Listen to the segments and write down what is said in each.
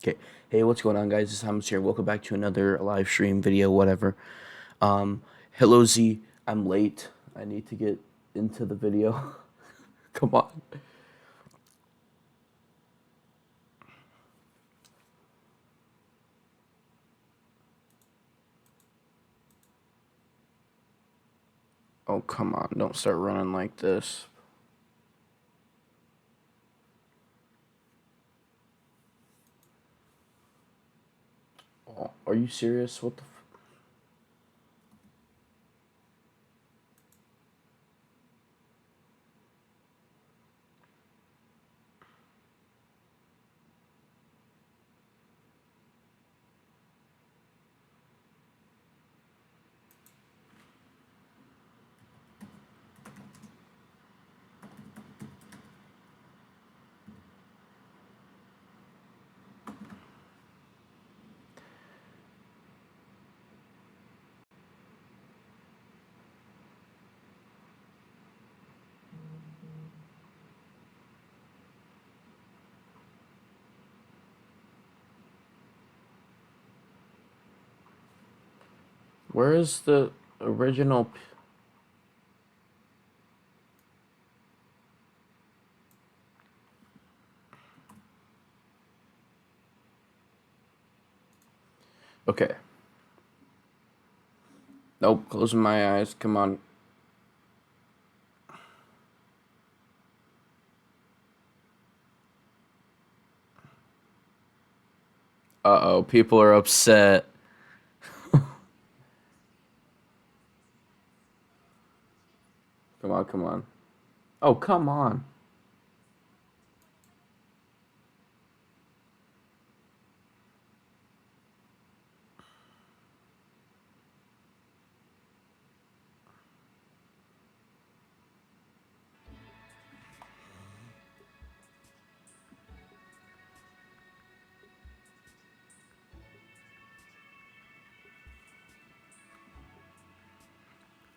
Okay. Hey, what's going on, guys? It's Hamas here. Welcome back to another live stream video, whatever. Um, Hello Z. I'm late. I need to get into the video. Come on. Oh, come on. Don't start running like this. Oh, are you serious? What the Where is the original? Okay. Nope. Closing my eyes. Come on. Uh-oh. People are upset. Come on. Come on. Oh, come on.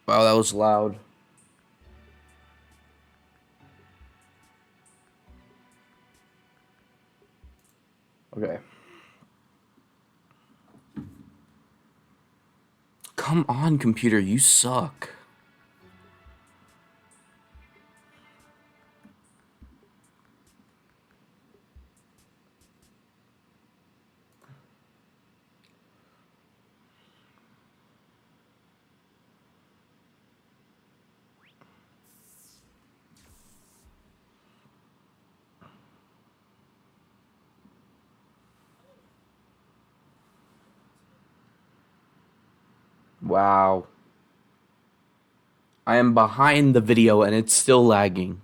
Wow, that was loud. Okay. Come on, computer. You suck. Wow. I am behind the video and it's still lagging.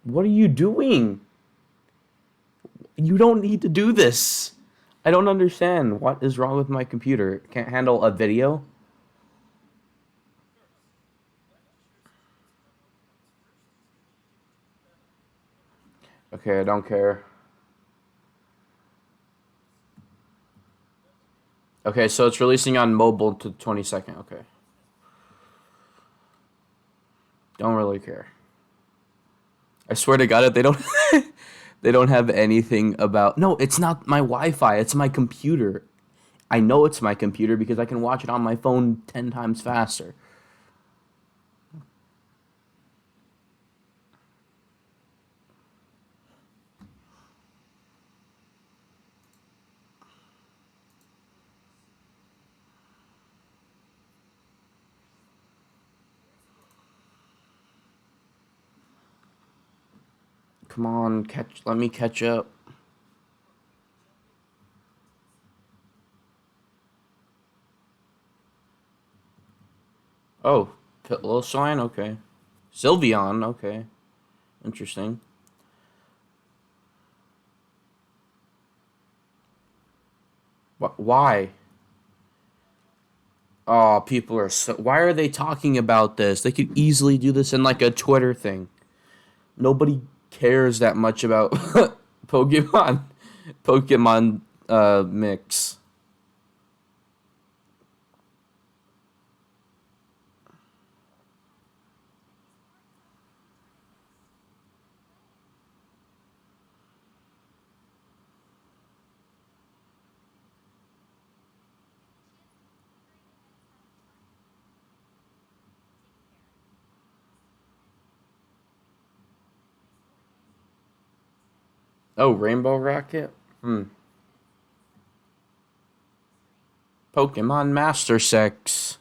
What are you doing? You don't need to do this. I don't understand. What is wrong with my computer? It can't handle a video? Okay, I don't care. Okay, so it's releasing on mobile to 22nd. Okay. Don't really care. I swear to God, if they don't they don't have anything about. No, it's not my Wi-Fi. It's my computer. I know it's my computer because I can watch it on my phone 10 times faster. Come on, let me catch up. Oh, little sign. Okay. Sylveon. Okay. Interesting. Why? Oh, people are so. Why are they talking about this? They could easily do this in like a Twitter thing. Nobody cares that much about Pokemon. Pokemon mix. Oh, Rainbow Rocket? Hmm. Pokemon Master Sex.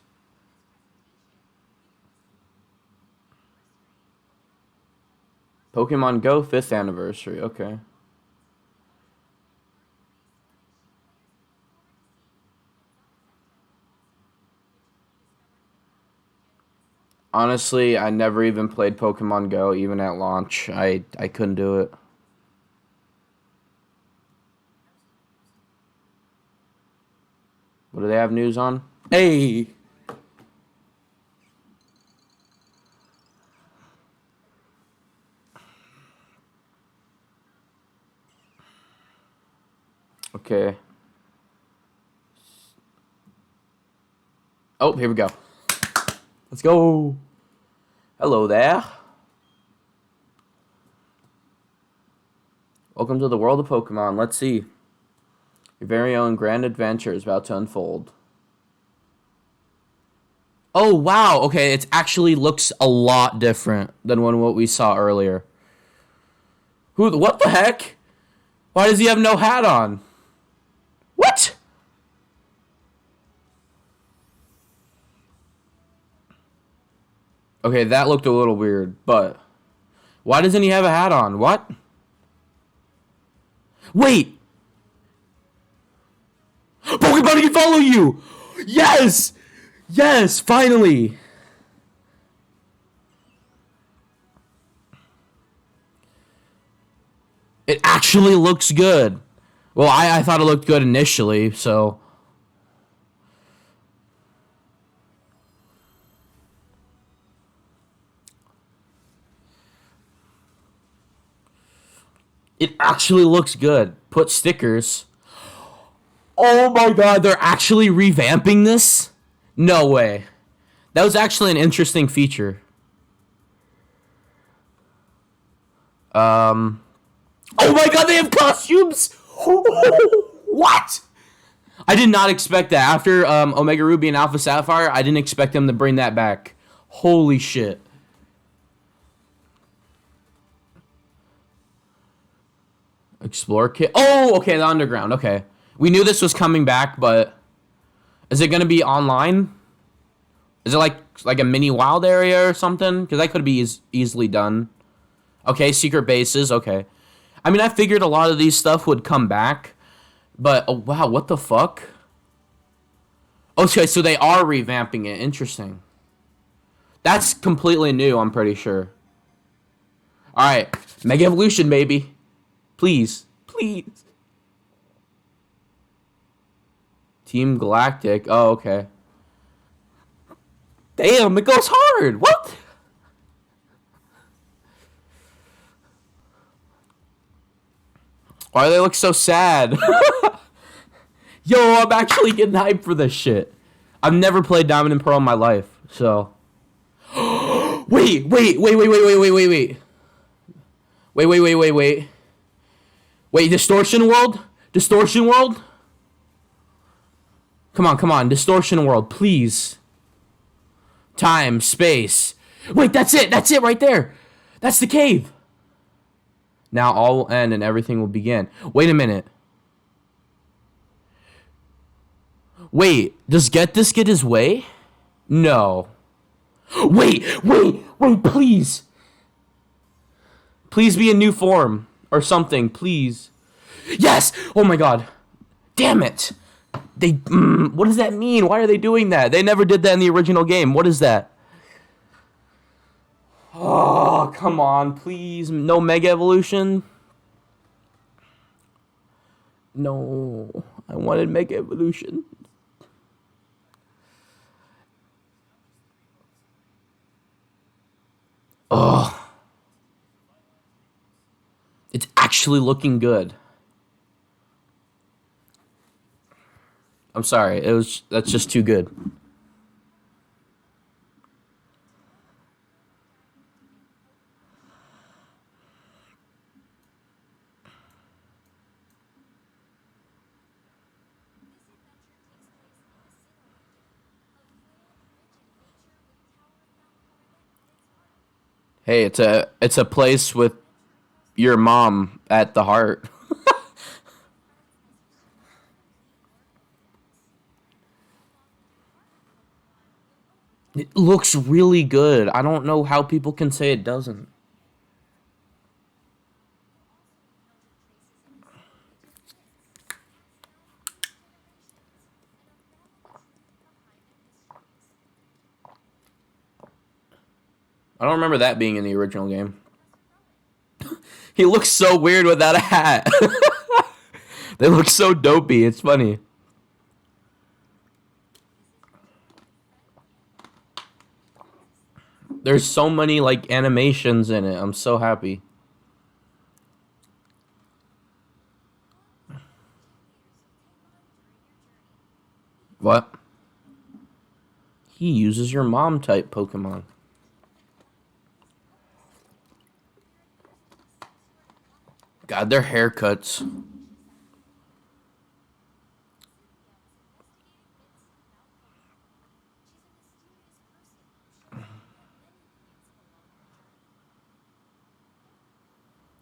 Pokemon Go 5th anniversary. Okay. Honestly, I never even played Pokemon Go, even at launch. I couldn't do it. What do they have news on? Hey! Okay. Oh, here we go. Let's go. Hello there. Welcome to the world of Pokemon. Let's see. Your very own grand adventure is about to unfold. Oh, wow. Okay, it actually looks a lot different than what we saw earlier. What the heck? Why does he have no hat on? What? Okay, that looked a little weird, but why doesn't he have a hat on? What? Wait! Pokemon can follow you! Yes! Yes, finally! It actually looks good. Well, I thought it looked good initially, so. It actually looks good. Put stickers. Oh my god, they're actually revamping this? No way. That was actually an interesting feature. Um. Oh my god, they have costumes! What? I did not expect that. After Omega Ruby and Alpha Sapphire, I didn't expect them to bring that back. Holy shit. Explore kit. Oh, okay, the underground. Okay. We knew this was coming back, but is it going to be online? Is it like a mini wild area or something? Because that could be easily done. Okay, secret bases. Okay. I mean, I figured a lot of these stuff would come back, but oh, wow, what the fuck? Okay, so they are revamping it. Interesting. That's completely new, I'm pretty sure. Alright, Mega Evolution, baby. Please. Please. Team Galactic. Oh, okay. Damn, it goes hard. What? Why do they look so sad? Yo, I'm actually getting hyped for this shit. I've never played Diamond and Pearl in my life, so. Wait. Wait, Distortion World? Distortion World? Come on, Distortion World, please. Time, space. Wait, that's it right there. That's the cave. Now all will end and everything will begin. Wait a minute. Wait, does Get This get his way? No. Wait, please. Please be a new form or something, please. Yes! Oh my god. Damn it. What does that mean? Why are they doing that? They never did that in the original game. What is that? Oh, come on, please. No Mega Evolution? No. I wanted Mega Evolution. Ugh. It's actually looking good. I'm sorry. That's just too good. Hey, it's a place with your mom at the heart. It looks really good. I don't know how people can say it doesn't. I don't remember that being in the original game. He looks so weird without a hat. They look so dopey. It's funny. There's so many like animations in it. I'm so happy. What? He uses your mom type Pokemon. God, their haircuts.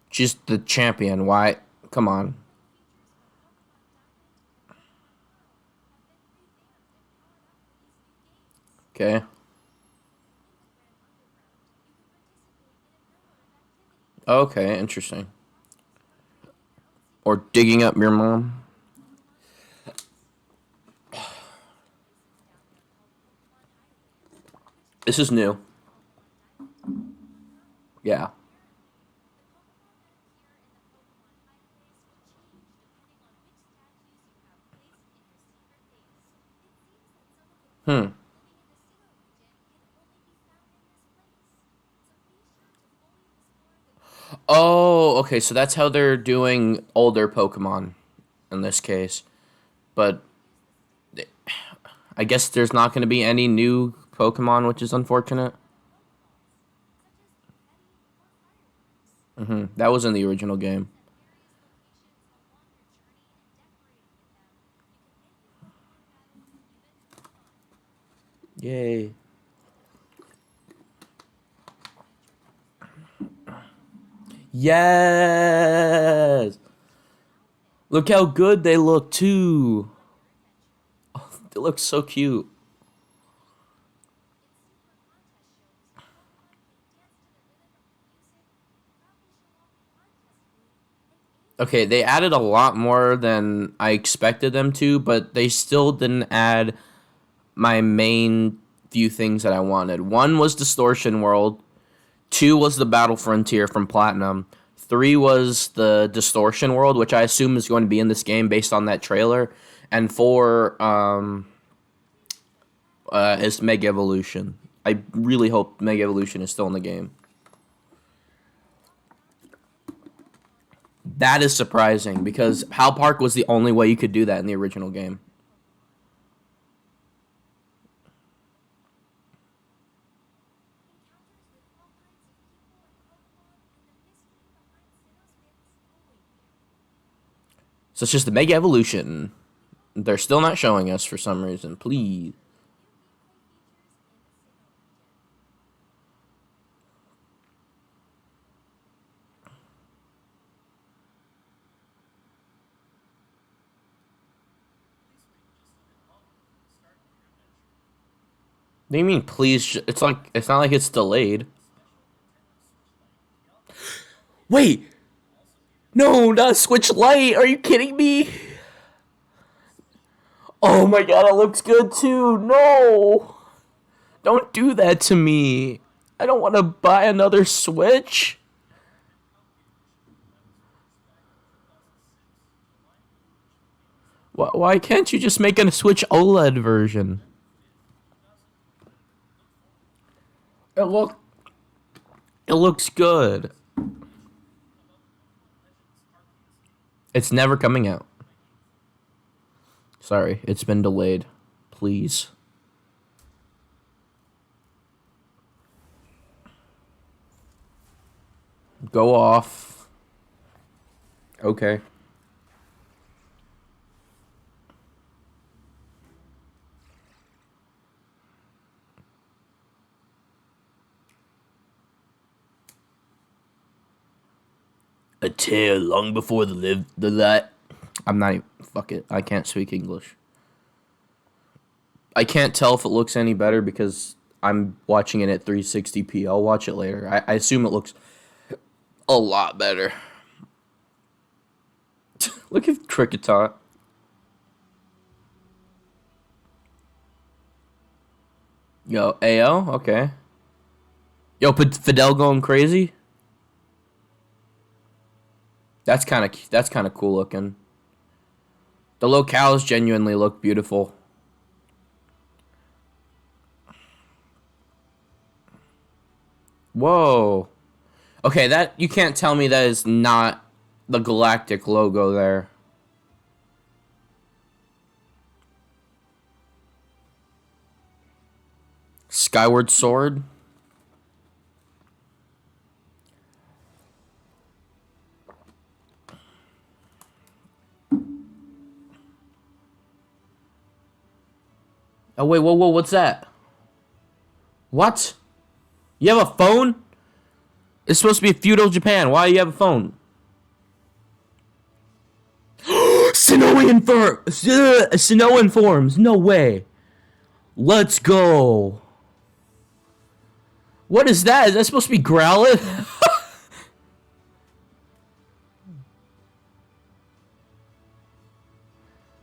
She's the champion. Why? Come on. Okay. Okay, interesting. Or digging up your mom. This is new. Yeah. Hmm. Oh, okay. So that's how they're doing older Pokemon in this case. But I guess there's not going to be any new Pokemon, which is unfortunate. That was in the original game. Yay. Yes. Look how good they look too. They look so cute. Okay, they added a lot more than I expected them to, but they still didn't add my main few things that I wanted. One was Distortion World. Two was the Battle Frontier from Platinum. Three was the Distortion World, which I assume is going to be in this game based on that trailer. And four is Mega Evolution. I really hope Mega Evolution is still in the game. That is surprising because Hal Park was the only way you could do that in the original game. So it's just the Mega Evolution. They're still not showing us for some reason. Please. What do you mean, please? It's like it's not like it's delayed. Wait, no, not Switch Lite. Are you kidding me? Oh my god, it looks good too. No, don't do that to me. I don't want to buy another Switch. Why can't you just make a Switch OLED version? It look it looks good. It's never coming out. Sorry, it's been delayed. Please. Go off. Okay. the tail long before the light. I'm not even, fuck it. I can't speak English. I can't tell if it looks any better because I'm watching it at 360p. I'll watch it later. I assume it looks a lot better. Look at Cricketot. Yo, AO? Okay. Yo, Fidel going crazy? That's kind of cool looking. The locales genuinely look beautiful. Whoa. Okay, that you can't tell me that is not the Galactic logo there. Skyward Sword. Oh, wait, whoa, what's that? What? You have a phone? It's supposed to be feudal Japan. Why do you have a phone? Sinnohan forms. No way. Let's go. What is that? Is that supposed to be Growlithe?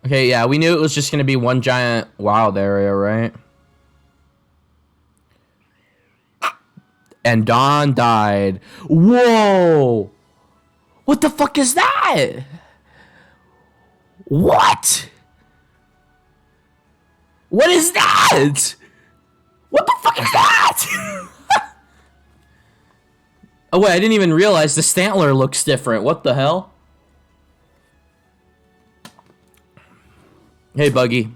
Okay, yeah, we knew it was just going to be one giant wild area, right? And Dawn died. Whoa! What the fuck is that? What? What is that? What the fuck is that? Oh wait, I didn't even realize the Stantler looks different. What the hell? Hey, Buggy.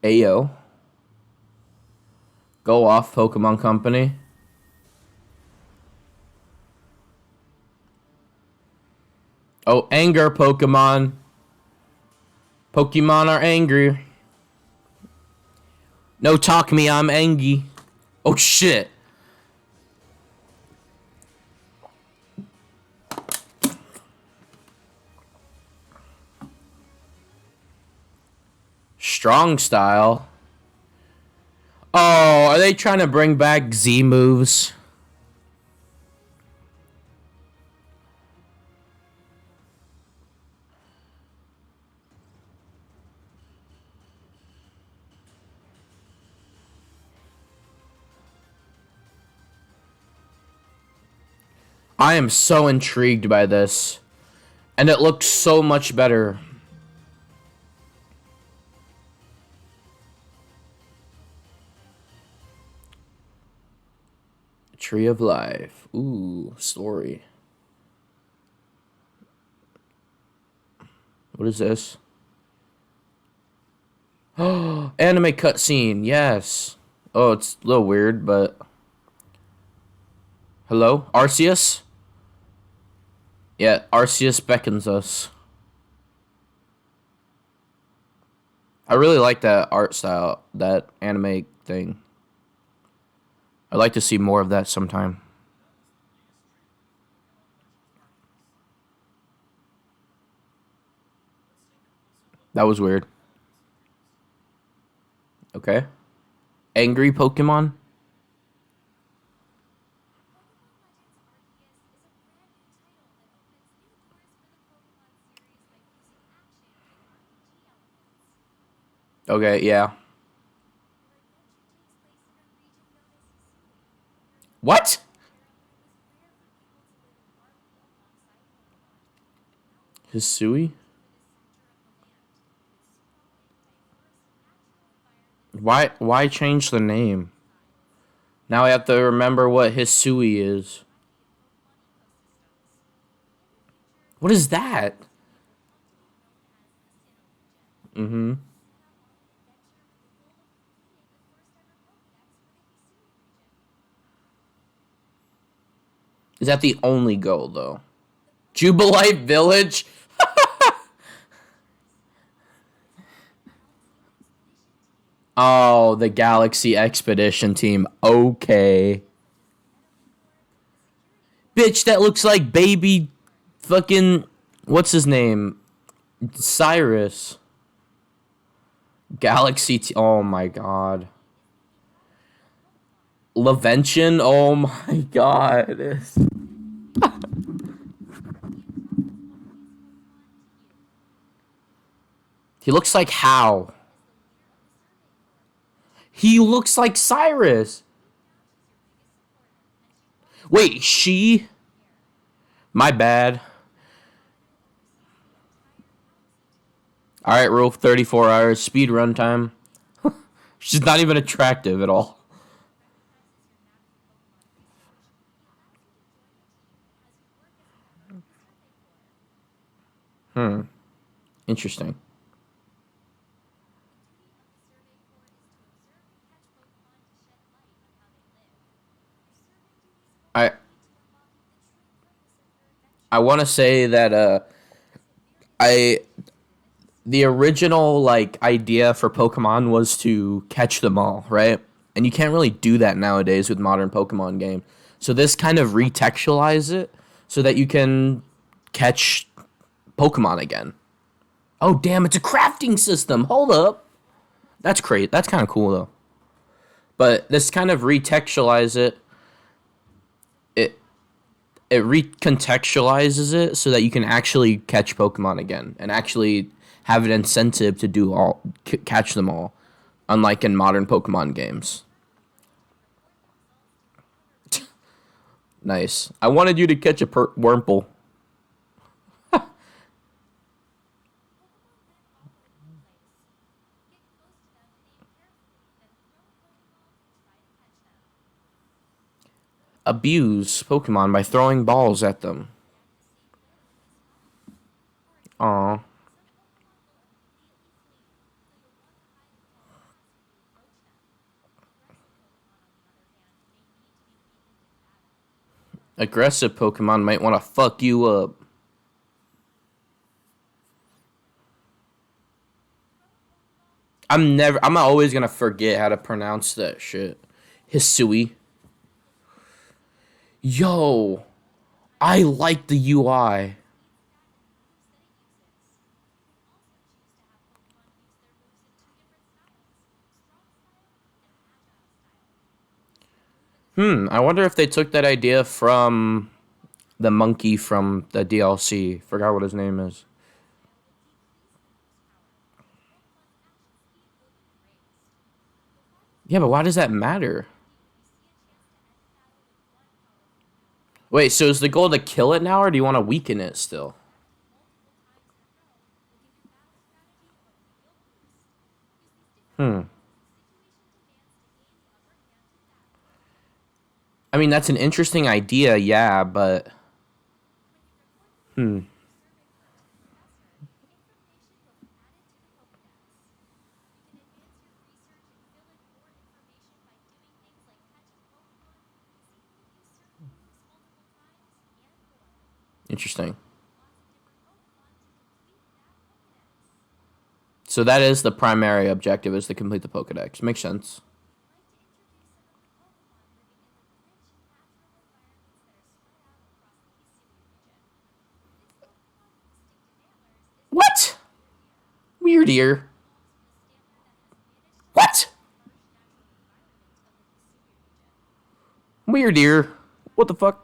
Ayo. Go off, Pokemon Company. Oh, anger Pokemon. Pokemon are angry. No talk me, I'm angry. Oh shit. Strong style. Oh, are they trying to bring back Z moves? I am so intrigued by this. And it looks so much better. Tree of Life. Ooh, story. What is this? Oh, anime cutscene. Yes. Oh, it's a little weird, but... Hello? Arceus? Yeah, Arceus beckons us. I really like that art style, that anime thing. I'd like to see more of that sometime. That was weird. Okay. Angry Pokemon? Okay, yeah. What? Hisui? Why change the name? Now I have to remember what Hisui is. What is that? Mm-hmm. Is that the only goal, though? Jubilite Village? Oh, the Galaxy Expedition team. Okay. Bitch, that looks like baby fucking what's his name? Cyrus. Oh my god. Lavention. Oh my god. He looks like how? He looks like Cyrus. Wait, she? My bad. All right, rule 34 hours speed run time. She's not even attractive at all. Hmm. Interesting. I I want to say that I the original like idea for Pokemon was to catch them all, right? And you can't really do that nowadays with modern Pokemon game. So this kind of retextualize it so that you can catch Pokemon again. Oh damn, it's a crafting system. Hold up. That's great. That's kind of cool though. But this kind of retextualize it. It it recontextualizes it so that you can actually catch Pokemon again and actually have an incentive to do catch them all, unlike in modern Pokemon games. Nice. I wanted you to catch a Wurmple. Abuse Pokemon by throwing balls at them. Aw. Aggressive Pokemon might want to fuck you up. I'm always gonna forget how to pronounce that shit. Hisui. Yo, I like the UI. I wonder if they took that idea from the monkey from the DLC. Forgot what his name is. Yeah, but why does that matter? Wait, so is the goal to kill it now, or do you want to weaken it still? Hmm. I mean, that's an interesting idea, yeah, but hmm. Interesting. So that is the primary objective, is to complete the Pokedex. Makes sense. What? Weird ear. What? Weird ear. What the fuck?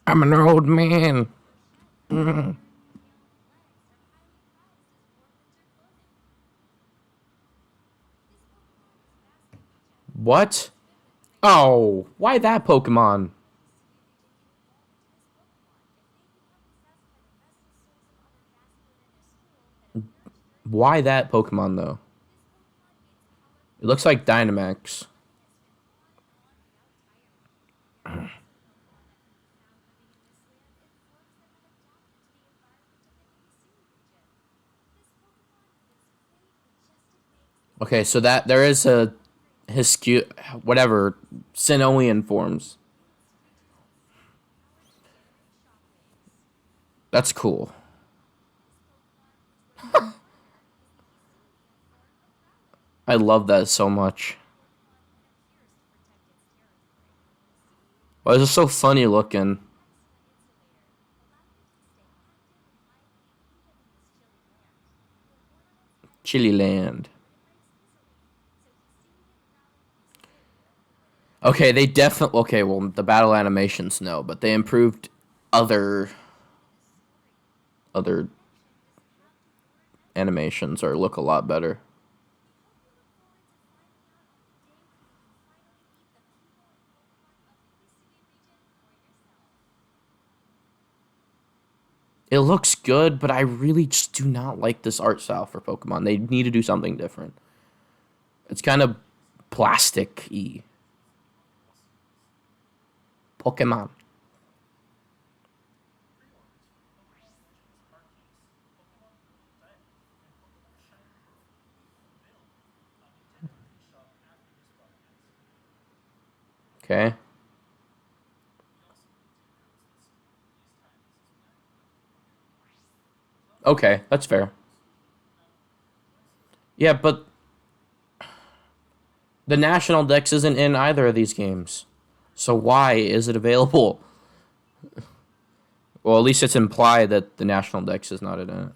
I'm an old man. Mm. What? Oh, why that Pokemon? Why that Pokemon though? It looks like Dynamax. Okay, so that there is a Hiscu whatever Sinnoian forms. That's cool. I love that so much. Why is it so funny looking? Chili Land. Okay, they definitely. Okay, well, the battle animations, no, but they improved other other animations or look a lot better. It looks good, but I really just do not like this art style for Pokemon. They need to do something different. It's kind of plastic-y. Pokemon. Okay. Okay, that's fair. Yeah, but the National Dex isn't in either of these games. So why is it available? Well, at least it's implied that the National Dex is not in it.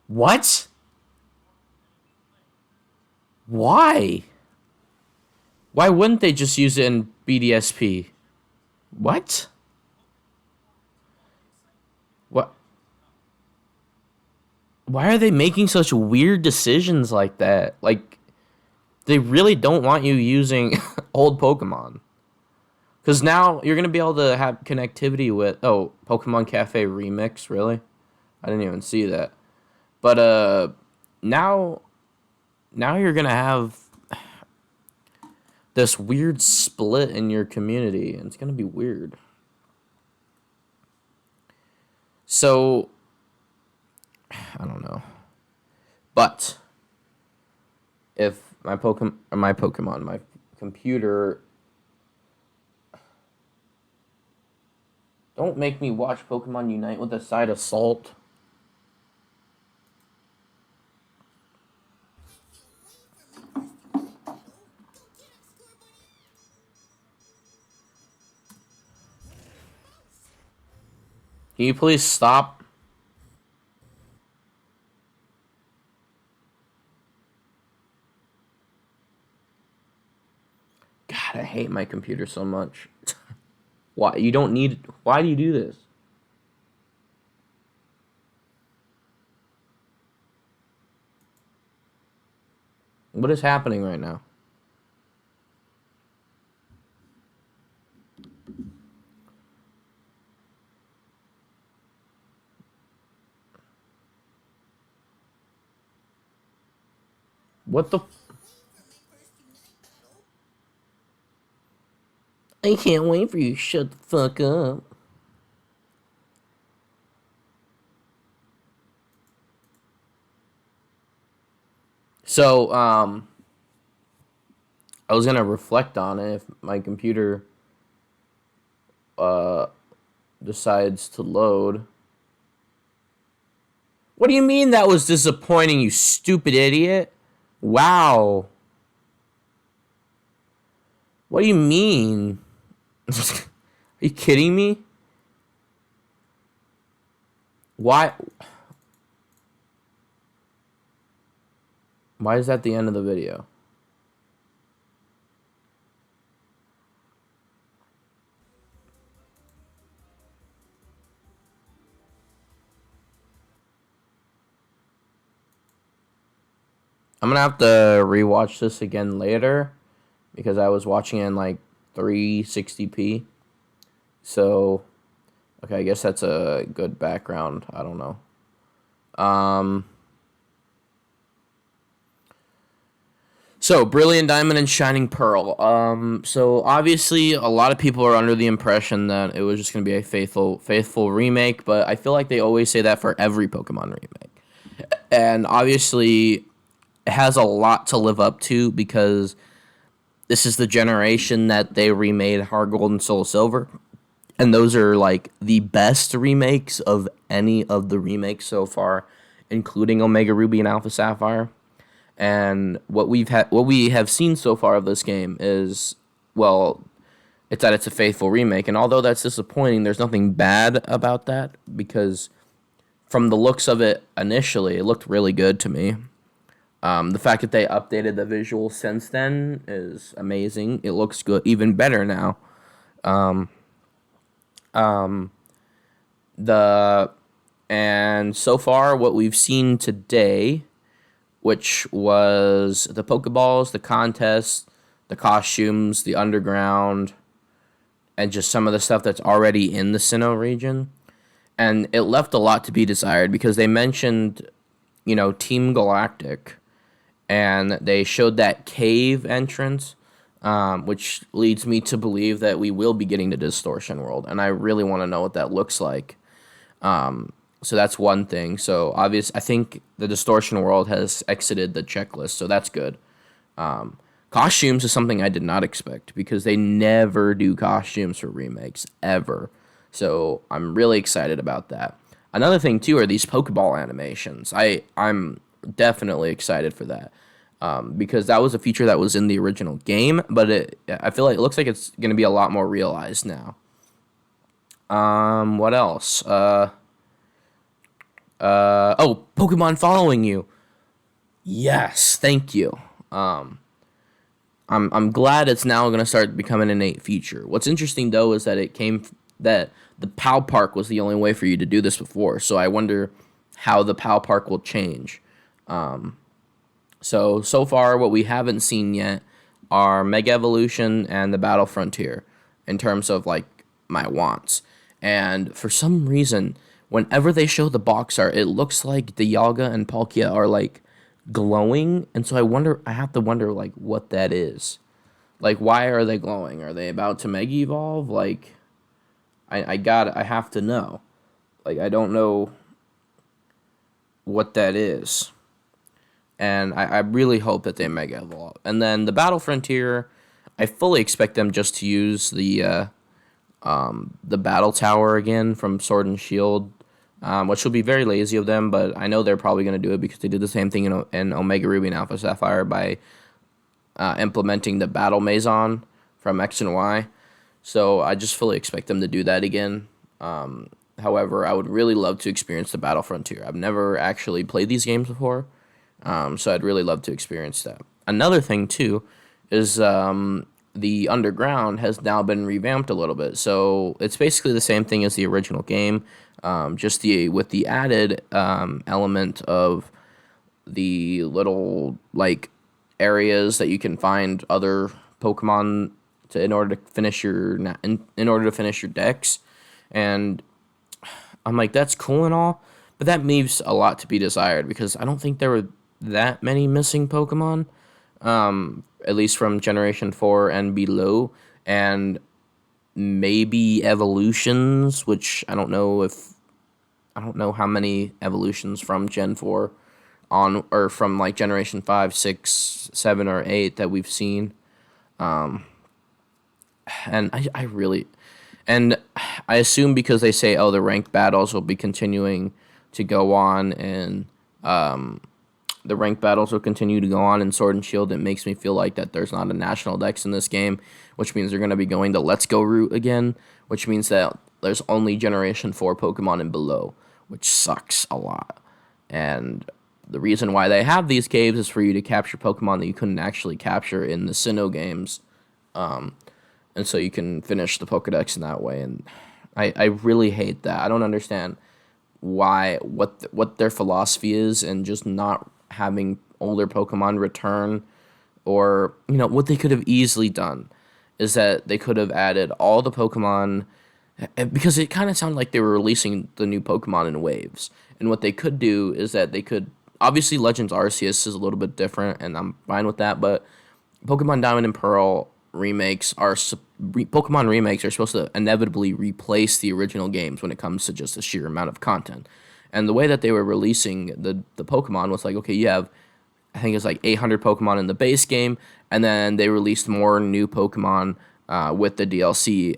What? Why? Why wouldn't they just use it in BDSP? What? What? Why are they making such weird decisions like that? Like, they really don't want you using old Pokemon. Because now you're going to be able to have connectivity with. Oh, Pokemon Cafe Remix, really? I didn't even see that. But, now. Now you're going to have this weird split in your community, and it's going to be weird. So, I don't know. But if my computer, don't make me watch Pokemon Unite with a side of salt. Can you please stop? God, I hate my computer so much. Why you don't need? Why do you do this? What is happening right now? What the? I can't wait for you to shut the fuck up. So, I was gonna reflect on it if my computer uh decides to load. What do you mean that was disappointing, you stupid idiot? Wow. What do you mean? Are you kidding me? Why? Why is that the end of the video? I'm gonna have to rewatch this again later because I was watching it in like 360p. So, okay, I guess that's a good background. I don't know. Um, so Brilliant Diamond and Shining Pearl. So obviously a lot of people are under the impression that it was just gonna be a faithful remake, but I feel like they always say that for every Pokemon remake. And obviously it has a lot to live up to because this is the generation that they remade Heart Gold and Soul Silver. And those are like the best remakes of any of the remakes so far, including Omega Ruby and Alpha Sapphire. And what we have seen so far of this game is, well, it's that it's a faithful remake. And although that's disappointing, there's nothing bad about that, because from the looks of it initially, it looked really good to me. The fact that they updated the visuals since then is amazing. It looks good, even better now. The and so far what we've seen today, which was the Pokeballs, the contest, the costumes, the underground, and just some of the stuff that's already in the Sinnoh region. And it left a lot to be desired, because they mentioned, Team Galactic, and they showed that cave entrance, which leads me to believe that we will be getting the Distortion World, and I really want to know what that looks like. So that's one thing. So I think the Distortion World has exited the checklist, so that's good. Costumes is something I did not expect, because they never do costumes for remakes, ever. So I'm really excited about that. Another thing, too, are these Pokeball animations. I'm definitely excited for that, because that was a feature that was in the original game, but I feel like it looks like it's going to be a lot more realized now. What else? Pokemon following you. Yes, thank you. I'm glad it's now going to start becoming an innate feature. What's interesting, though, is that the PAL Park was the only way for you to do this before. So I wonder how the PAL Park will change. So far, what we haven't seen yet are Mega Evolution and the Battle Frontier, in terms of like my wants. And for some reason, whenever they show the box art, it looks like the Yaga and Palkia are like glowing, and so I have to wonder like what that is. Like, why are they glowing? Are they about to Mega Evolve? Like, I have to know. Like, I don't know what that is. And I really hope that they Mega Evolve. And then the Battle Frontier, I fully expect them just to use the Battle Tower again from Sword and Shield, which will be very lazy of them, but I know they're probably going to do it, because they did the same thing in Omega Ruby and Alpha Sapphire by implementing the Battle Maison from X and Y. So I just fully expect them to do that again. However, I would really love to experience the Battle Frontier. I've never actually played these games before, so I'd really love to experience that. Another thing, too, is the Underground has now been revamped a little bit. So it's basically the same thing as the original game, just with the added element of the little like areas that you can find other Pokemon in order to finish your decks. And I'm like, that's cool and all, but that leaves a lot to be desired, because I don't think there were that many missing Pokemon, at least from Generation 4 and below, and maybe evolutions, which I don't know how many evolutions from Gen 4 on, or from like Generation 5, 6, 7, or 8 that we've seen. And I assume, because they say, the ranked battles will be continuing to go on, and the ranked battles will continue to go on in Sword and Shield, it makes me feel like that there's not a national dex in this game, which means they're going to be going the Let's Go route again, which means that there's only Generation 4 Pokemon and below, which sucks a lot. And the reason why they have these caves is for you to capture Pokemon that you couldn't actually capture in the Sinnoh games. And so you can finish the Pokedex in that way. And I really hate that. I don't understand what their philosophy is, and just not having older Pokemon return. Or, what they could have easily done is that they could have added all the Pokemon, because it kind of sounded like they were releasing the new Pokemon in waves. And what they could do is that they could, obviously Legends Arceus is a little bit different, and I'm fine with that, but Pokemon Diamond and Pearl Pokemon remakes are supposed to inevitably replace the original games when it comes to just the sheer amount of content. And the way that they were releasing the Pokemon was like, okay, you have, I think it's like 800 Pokemon in the base game, and then they released more new Pokemon with the DLC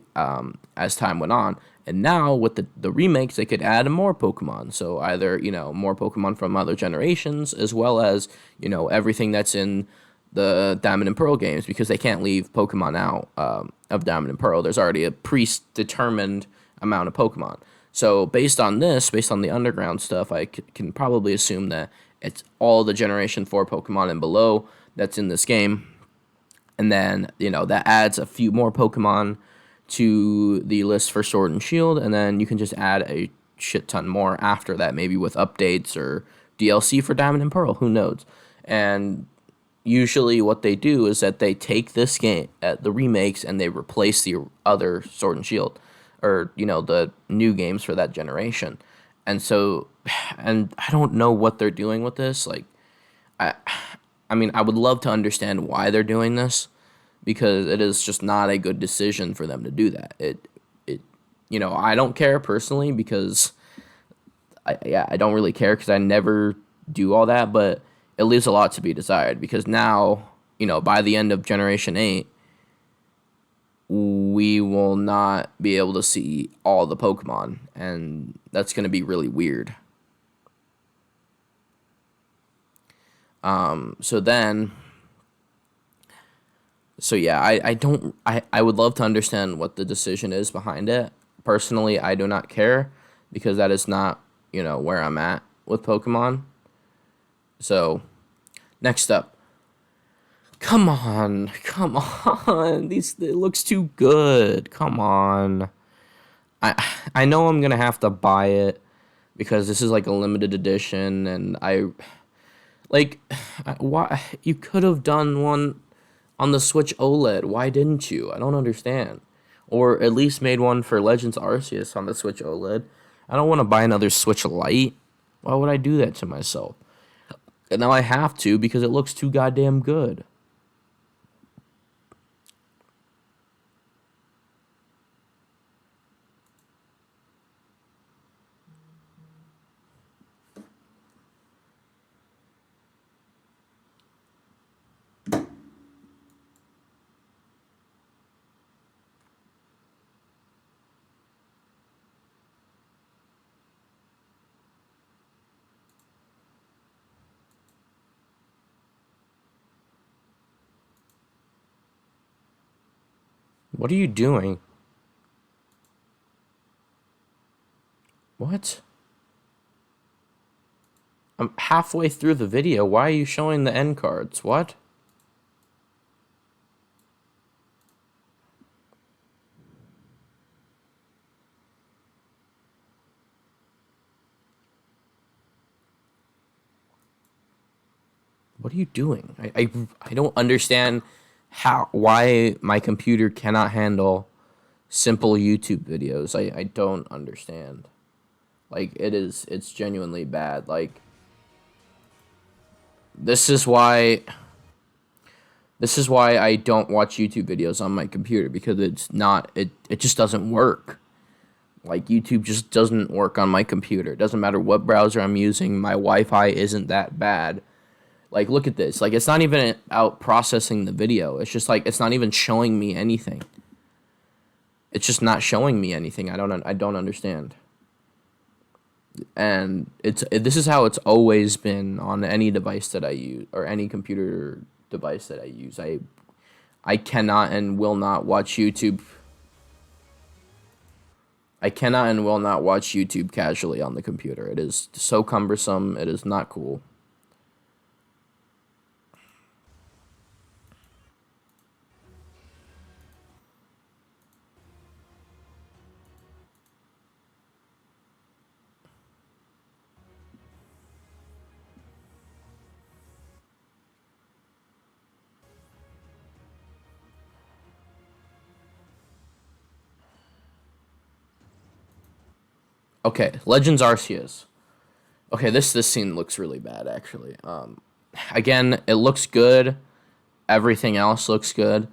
as time went on. And now with the remakes, they could add more Pokemon. So either, more Pokemon from other generations, as well as, everything that's in the Diamond and Pearl games, because they can't leave Pokemon out of Diamond and Pearl. There's already a predetermined amount of Pokemon. So based on the underground stuff, I can probably assume that it's all the Generation 4 Pokemon and below that's in this game. And then, that adds a few more Pokemon to the list for Sword and Shield, and then you can just add a shit ton more after that, maybe with updates or DLC for Diamond and Pearl, who knows. And usually what they do is that they take this game, the remakes, and they replace the other Sword and Shield, or, the new games for that generation. And so, and I don't know what they're doing with this. Like, I mean, I would love to understand why they're doing this, because it is just not a good decision for them to do that. I don't care personally, because I don't really care, because I never do all that, but it leaves a lot to be desired, because now, by the end of Generation 8, we will not be able to see all the Pokemon, and that's going to be really weird. So yeah, I would love to understand what the decision is behind it. Personally, I do not care, because that is not, where I'm at with Pokemon. So, next up. Come on. It looks too good. Come on. I know I'm going to have to buy it, because this is like a limited edition, and why you could have done one on the Switch OLED. Why didn't you? I don't understand. Or at least made one for Legends Arceus on the Switch OLED. I don't want to buy another Switch Lite. Why would I do that to myself? And now I have to, because it looks too goddamn good. What are you doing? What? I'm halfway through the video. Why are you showing the end cards? What? What are you doing? I don't understand why my computer cannot handle simple YouTube videos. I don't understand. Like, it's genuinely bad. Like, this is why I don't watch YouTube videos on my computer, because it just doesn't work. Like, YouTube just doesn't work on my computer. It doesn't matter what browser I'm using. My Wi-Fi isn't that bad. Like, look at this. Like, it's not even out processing the video. It's just like, it's not even showing me anything. It's just not showing me anything. I don't understand. And this is how it's always been on any device that I use, or any computer device that I use. I cannot and will not watch YouTube. I cannot and will not watch YouTube casually on the computer. It is so cumbersome. It is not cool. Okay, Legends Arceus. Okay, this scene looks really bad, actually. Again, it looks good. Everything else looks good,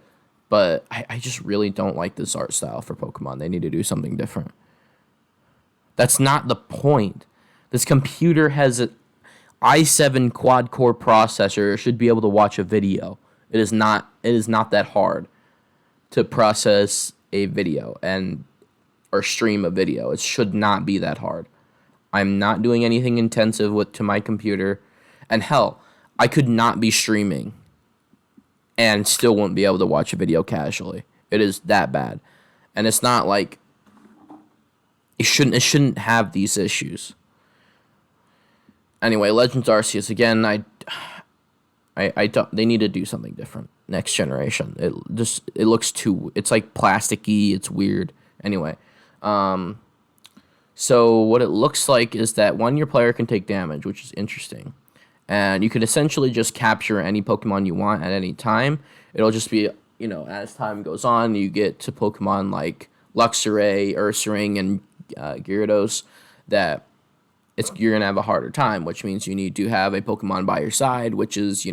but I just really don't like this art style for Pokemon. They need to do something different. That's not the point. This computer has an i7 quad core processor. It should be able to watch a video. It is not that hard. to process a video and or stream a video. It should not be that hard. I'm not doing anything intensive with to my computer, and hell, I could not be streaming and still wouldn't be able to watch a video casually. It is that bad. And it's not like it shouldn't have these issues. Anyway, Legends Arceus again, I don't, they need to do something different next generation. It looks too, it's like plasticky, it's weird. Anyway, so what it looks like is that one, your player can take damage, which is interesting. And you can essentially just capture any Pokemon you want at any time. It'll just be, as time goes on, you get to Pokemon like Luxray, Ursaring, and Gyarados that you're going to have a harder time, which means you need to have a Pokemon by your side, which is,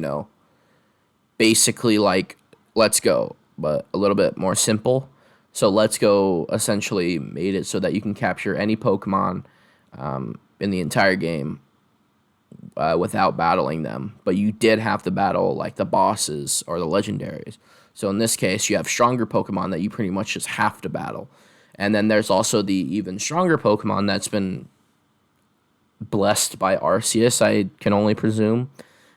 basically like Let's Go, but a little bit more simple. So Let's Go essentially made it so that you can capture any Pokemon in the entire game without battling them. But you did have to battle like the bosses or the legendaries. So in this case, you have stronger Pokemon that you pretty much just have to battle. And then there's also the even stronger Pokemon that's been blessed by Arceus, I can only presume.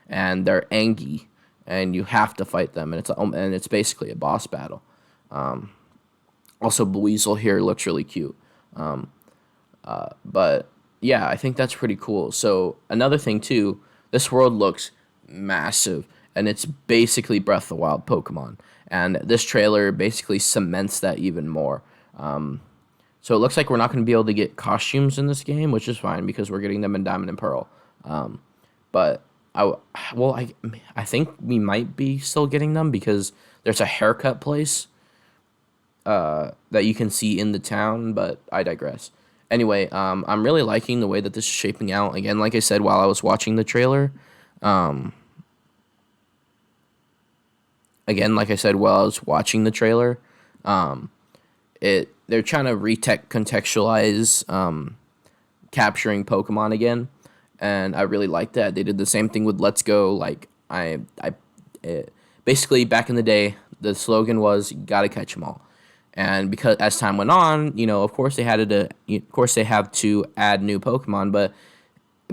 And they're Angie, and you have to fight them, and it's basically a boss battle. Also, Buizel here looks really cute. But yeah, I think that's pretty cool. So another thing too, this world looks massive, and it's basically Breath of the Wild Pokemon. And this trailer basically cements that even more. So it looks like we're not going to be able to get costumes in this game, which is fine because we're getting them in Diamond and Pearl. But I think we might be still getting them because there's a haircut place that you can see in the town, but I digress. Anyway, I'm really liking the way that this is shaping out. Again, like I said, while I was watching the trailer, they're trying to recontextualize capturing Pokemon again, and I really like that. They did the same thing with Let's Go. Like basically back in the day, the slogan was "You gotta catch them all." And because as time went on, of course they have to add new Pokemon, but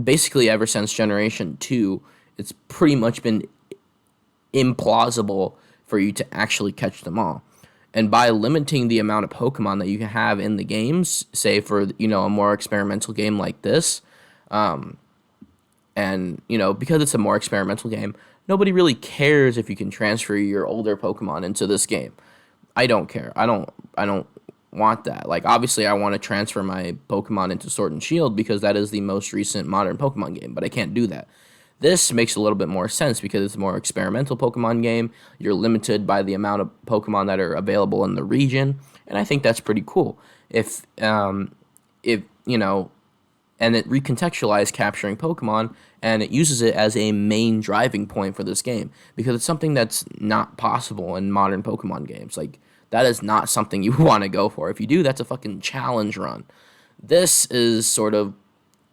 basically ever since Generation 2, it's pretty much been implausible for you to actually catch them all. And by limiting the amount of Pokemon that you can have in the games, say for, a more experimental game like this, and, because it's a more experimental game, nobody really cares if you can transfer your older Pokemon into this game. I don't care. I don't want that. Like, obviously, I want to transfer my Pokemon into Sword and Shield because that is the most recent modern Pokemon game, but I can't do that. This makes a little bit more sense because it's a more experimental Pokemon game. You're limited by the amount of Pokemon that are available in the region, and I think that's pretty cool. And it recontextualized capturing Pokemon, and it uses it as a main driving point for this game because it's something that's not possible in modern Pokemon games. Like, that is not something you want to go for. If you do, that's a fucking challenge run. This is sort of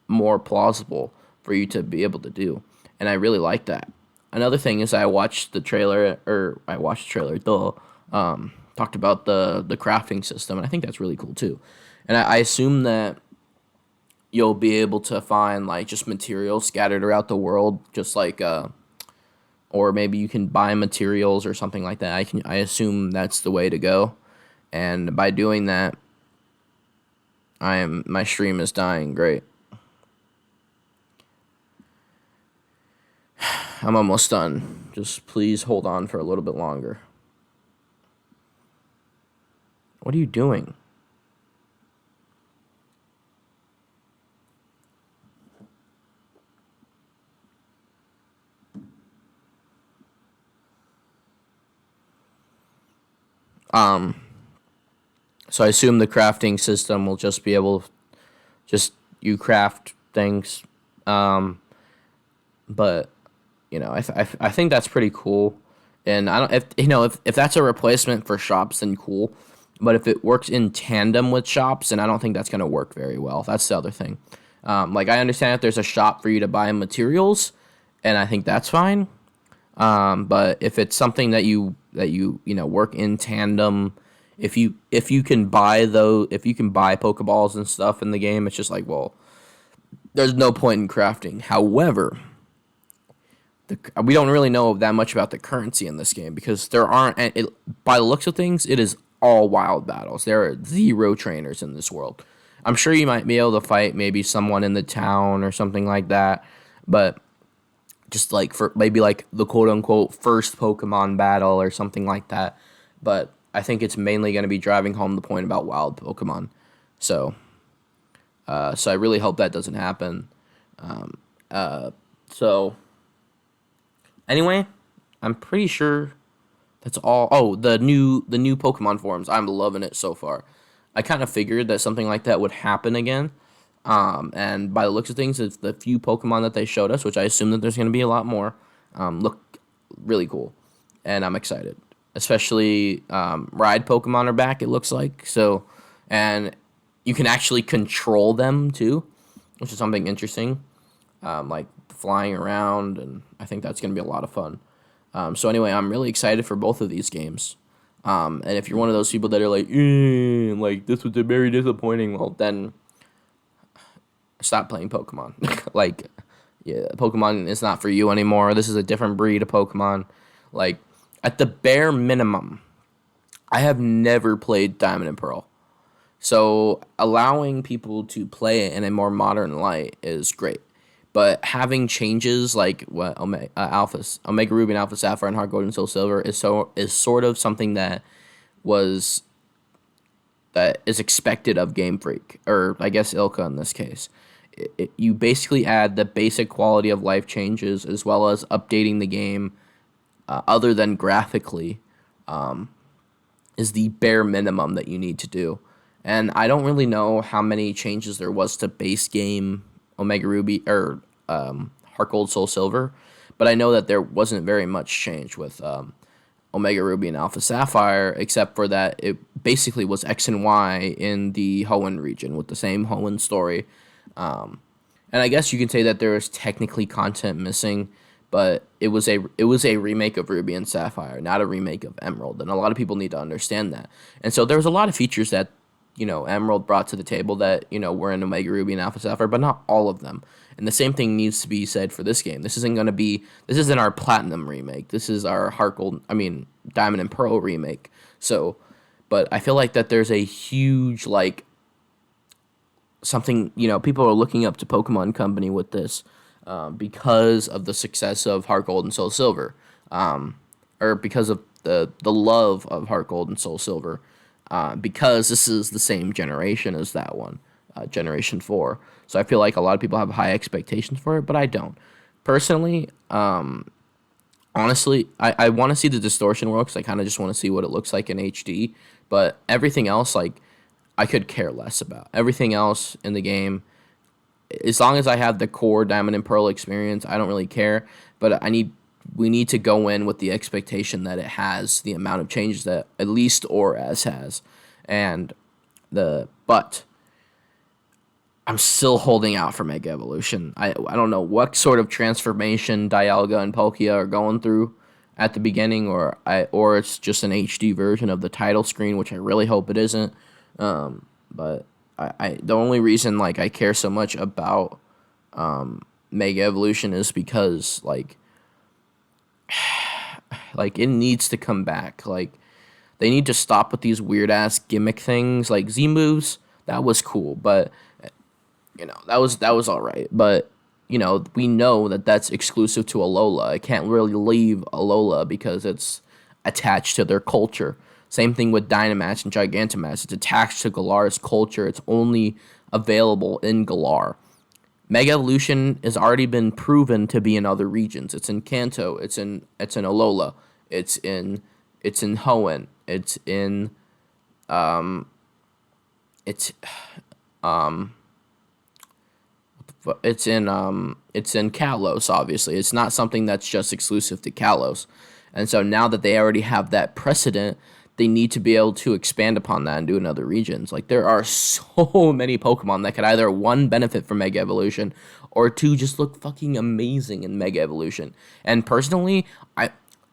more plausible for you to be able to do, and I really like that. Another thing is I watched the trailer, talked about the crafting system, and I think that's really cool too. And I assume that you'll be able to find like just materials scattered around the world, just like or maybe you can buy materials or something like that. I assume that's the way to go. And by doing that, my stream is dying. Great. I'm almost done. Just please hold on for a little bit longer. What are you doing? So I assume the crafting system will just be able, just you craft things, but I think that's pretty cool, and I don't if that's a replacement for shops, then cool, but if it works in tandem with shops, then I don't think that's gonna work very well. That's the other thing. Like I understand if there's a shop for you to buy materials, and I think that's fine. But if it's something that you that you know work in tandem. If you can buy though if you can buy Pokeballs and stuff in the game, it's just like, well, there's no point in crafting. However, we don't really know that much about the currency in this game because there aren't. By the looks of things, it is all wild battles. There are zero trainers in this world. I'm sure you might be able to fight maybe someone in the town or something like that, but just like for maybe like the quote unquote first Pokemon battle or something like that. But I think it's mainly going to be driving home the point about wild Pokemon. So, so I really hope that doesn't happen. Um, so anyway, I'm pretty sure that's all. Oh, the new Pokemon forums. I'm loving it so far. I kind of figured that something like that would happen again. And by the looks of things, it's the few Pokemon that they showed us, which I assume that there's going to be a lot more. Look really cool, and I'm excited. Especially ride Pokemon are back. It looks like so, and you can actually control them too, which is something interesting. Like flying around, and I think that's going to be a lot of fun. So anyway, I'm really excited for both of these games. And if you're one of those people that are like this was very disappointing, well then stop playing Pokemon. Like, yeah, Pokemon is not for you anymore. This is a different breed of Pokemon. Like, at the bare minimum, I have never played Diamond and Pearl. So allowing people to play it in a more modern light is great. But having changes like what Omega Ruby and Alpha Sapphire and Heart Gold and Soul Silver is sort of something was that is expected of Game Freak, or I guess Ilka in this case. You basically add the basic quality of life changes as well as updating the game, other than graphically, is the bare minimum that you need to do. And I don't really know how many changes there was to base game Omega Ruby or Heart Gold Soul Silver, but I know that there wasn't very much change with Omega Ruby and Alpha Sapphire, except for that it basically was X and Y in the Hoenn region with the same Hoenn story. And I guess you can say that there is technically content missing, but it was a remake of Ruby and Sapphire, not a remake of Emerald, and a lot of people need to understand that. And so there was a lot of features that Emerald brought to the table that were in Omega Ruby and Alpha Sapphire, but not all of them. And the same thing needs to be said for this game. This isn't our Platinum remake. This is our Diamond and Pearl remake. So, but I feel like that there's a huge like something people are looking up to Pokemon Company with this, because of the success of Heart Gold and Soul Silver, or because of the love of Heart Gold and Soul Silver, because this is the same generation as that one, Generation 4. So I feel like a lot of people have high expectations for it, but I don't. Personally, honestly, I want to see the distortion work because I kind of just want to see what it looks like in HD. But everything else, like, I could care less about. Everything else in the game, as long as I have the core Diamond and Pearl experience, I don't really care. But we need to go in with the expectation that it has the amount of changes that at least ORAS has. But I'm still holding out for Mega Evolution. I don't know what sort of transformation Dialga and Palkia are going through at the beginning, or it's just an HD version of the title screen, which I really hope it isn't. But the only reason like I care so much about Mega Evolution is because like it needs to come back. Like, they need to stop with these weird ass gimmick things. Like Z moves, that was cool, but that was all right. But we know that that's exclusive to Alola. It can't really leave Alola because it's attached to their culture. Same thing with Dynamax and Gigantamax. It's attached to Galar's culture. It's only available in Galar. Mega Evolution has already been proven to be in other regions. It's in Kanto. It's in Alola. It's in Hoenn. It's in it's in Kalos. Obviously, it's not something that's just exclusive to Kalos. And so now that they already have that precedent, they need to be able to expand upon that and do it in other regions. Like, there are so many Pokemon that could either, one, benefit from Mega Evolution, or two, just look fucking amazing in Mega Evolution. And personally,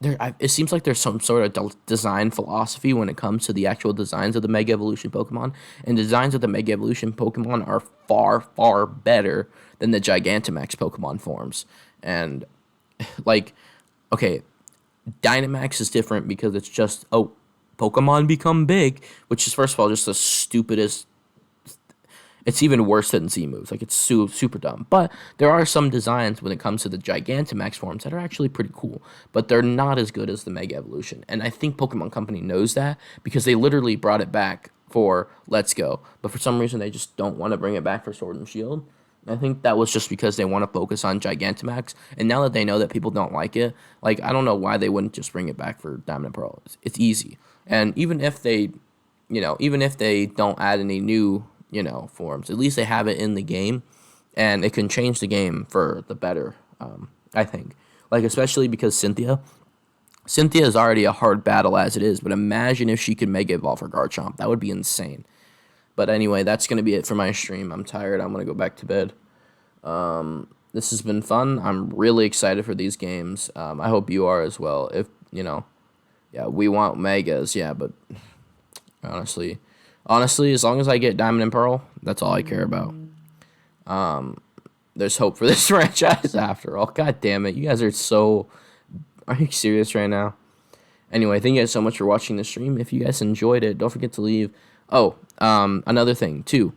it seems like there's some sort of design philosophy when it comes to the actual designs of the Mega Evolution Pokemon, and designs of the Mega Evolution Pokemon are far, far better than the Gigantamax Pokemon forms. And like, okay, Dynamax is different because it's just, oh, Pokemon become big, which is first of all just the stupidest. It's even worse than Z moves. Like, it's super dumb. But there are some designs when it comes to the Gigantamax forms that are actually pretty cool, but they're not as good as the Mega Evolution. And I think Pokemon Company knows that because they literally brought it back for Let's Go, but for some reason they just don't want to bring it back for Sword and Shield. I think that was just because they want to focus on Gigantamax, and now that they know that people don't like it, like, I don't know why they wouldn't just bring it back for Diamond and Pearl. It's easy, and even if they don't add any new, forms, at least they have it in the game, and it can change the game for the better. I think, like, especially because Cynthia is already a hard battle as it is, but imagine if she could Mega Evolve her Garchomp. That would be insane. But anyway, that's going to be it for my stream. I'm tired. I'm going to go back to bed. This has been fun. I'm really excited for these games. I hope you are as well. If, yeah, we want Megas, yeah, but honestly, as long as I get Diamond and Pearl, that's all I care about. There's hope for this franchise after all. God damn it. You guys are so... Are you serious right now? Anyway, thank you guys so much for watching the stream. If you guys enjoyed it, don't forget to leave... Oh, another thing, too.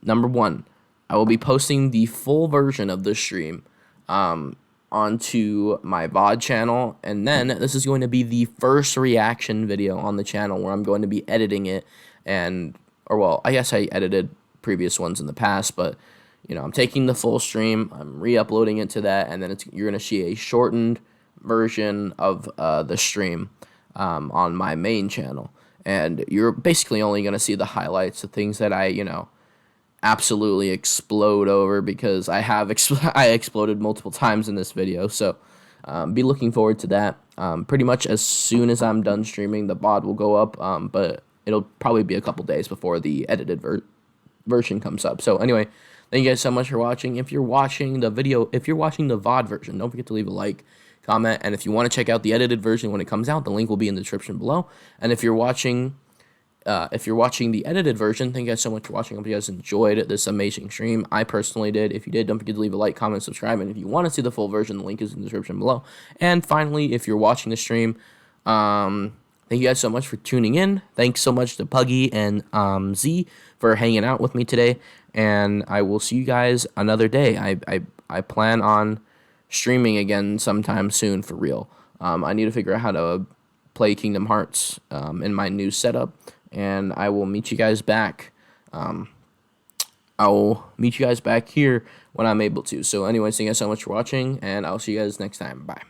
Number one, I will be posting the full version of the stream onto my VOD channel, and then this is going to be the first reaction video on the channel where I'm going to be editing it, I guess I edited previous ones in the past, but, I'm taking the full stream, I'm re-uploading it to that, and then you're going to see a shortened version of the stream on my main channel. And you're basically only going to see the highlights, the things that I, absolutely explode over, because I have I exploded multiple times in this video. So be looking forward to that. Pretty much as soon as I'm done streaming, the VOD will go up, but it'll probably be a couple days before the edited version comes up. So anyway, thank you guys so much for watching. If you're watching the VOD version, don't forget to leave a like, comment, and if you want to check out the edited version when it comes out, the link will be in the description below. And if you're watching the edited version, thank you guys so much for watching. I hope you guys enjoyed this amazing stream. I personally did. If you did, don't forget to leave a like, comment, subscribe, and if you want to see the full version, the link is in the description below. And finally, if you're watching the stream, thank you guys so much for tuning in. Thanks so much to Puggy and Z for hanging out with me today, and I will see you guys another day. I plan on streaming again sometime soon for real. I need to figure out how to play Kingdom Hearts in my new setup, and I will meet you guys back. I will meet you guys back here when I'm able to. So anyways, thank you guys so much for watching, and I'll see you guys next time. Bye.